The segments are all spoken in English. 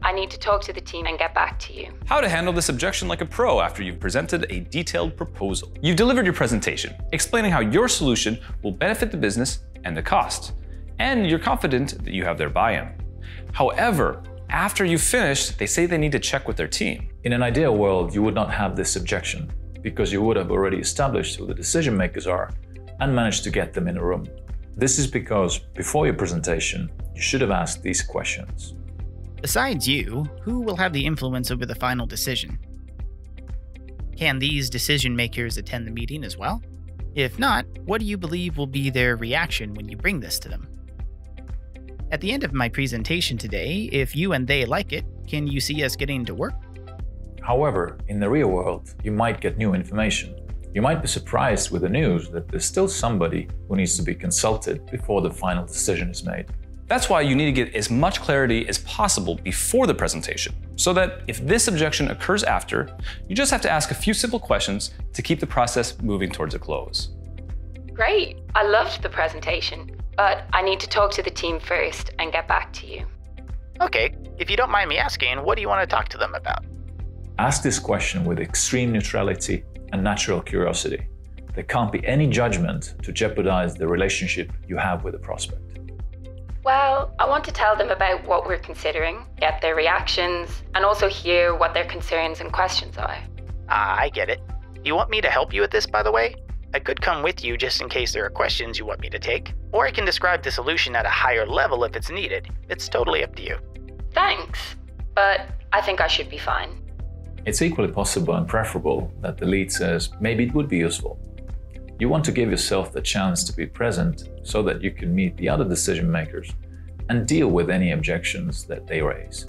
I need to talk to the team and get back to you. How to handle this objection like a pro after you've presented a detailed proposal. You've delivered your presentation, explaining how your solution will benefit the business and the cost, and you're confident that you have their buy-in. However, after you've finished, they say they need to check with their team. In an ideal world, you would not have this objection because you would have already established who the decision makers are and managed to get them in a room. This is because before your presentation, you should have asked these questions. Besides you, who will have the influence over the final decision? Can these decision makers attend the meeting as well? If not, what do you believe will be their reaction when you bring this to them? At the end of my presentation today, if you and they like it, can you see us getting to work? However, in the real world, you might get new information. You might be surprised with the news that there's still somebody who needs to be consulted before the final decision is made. That's why you need to get as much clarity as possible before the presentation, so that if this objection occurs after, you just have to ask a few simple questions to keep the process moving towards a close. Great, I loved the presentation, but I need to talk to the team first and get back to you. Okay, if you don't mind me asking, what do you want to talk to them about? Ask this question with extreme neutrality and natural curiosity. There can't be any judgment to jeopardize the relationship you have with the prospect. Well, I want to tell them about what we're considering, get their reactions, and also hear what their concerns and questions are. I get it. Do you want me to help you with this, by the way? I could come with you just in case there are questions you want me to take, or I can describe the solution at a higher level if it's needed. It's totally up to you. Thanks, but I think I should be fine. It's equally possible and preferable that the lead says, maybe it would be useful. You want to give yourself the chance to be present so that you can meet the other decision makers and deal with any objections that they raise.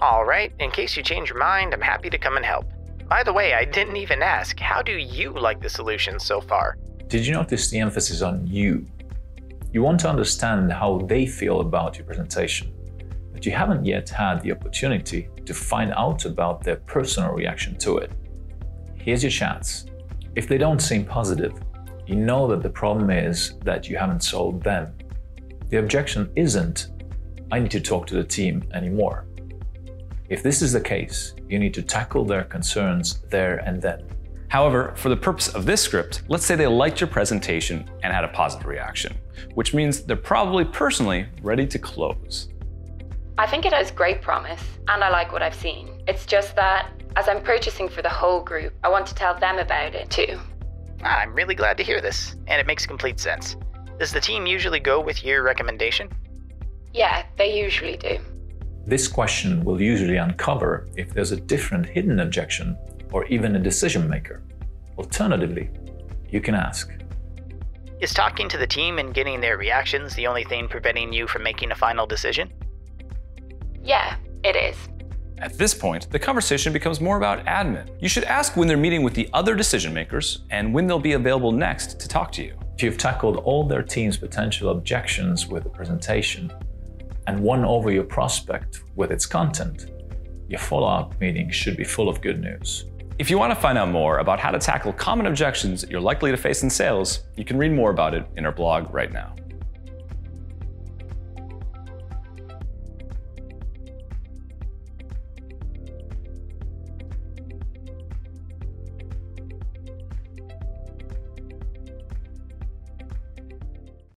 All right, in case you change your mind, I'm happy to come and help. By the way, I didn't even ask, how do you like the solution so far? Did you notice the emphasis on you? You want to understand how they feel about your presentation, but you haven't yet had the opportunity to find out about their personal reaction to it. Here's your chance. If they don't seem positive, you know that the problem is that you haven't solved them. The objection isn't, I need to talk to the team anymore. If this is the case, you need to tackle their concerns there and then. However, for the purpose of this script, let's say they liked your presentation and had a positive reaction, which means they're probably personally ready to close. I think it has great promise, and I like what I've seen. It's just that, as I'm purchasing for the whole group, I want to tell them about it too. I'm really glad to hear this, and it makes complete sense. Does the team usually go with your recommendation? Yeah, they usually do. This question will usually uncover if there's a different hidden objection or even a decision maker. Alternatively, you can ask, Is talking to the team and getting their reactions the only thing preventing you from making a final decision? Yeah, it is. At this point, the conversation becomes more about admin. You should ask when they're meeting with the other decision makers and when they'll be available next to talk to you. if you've tackled all their team's potential objections with the presentation and won over your prospect with its content, your follow-up meeting should be full of good news. If you want to find out more about how to tackle common objections you're likely to face in sales, you can read more about it in our blog right now.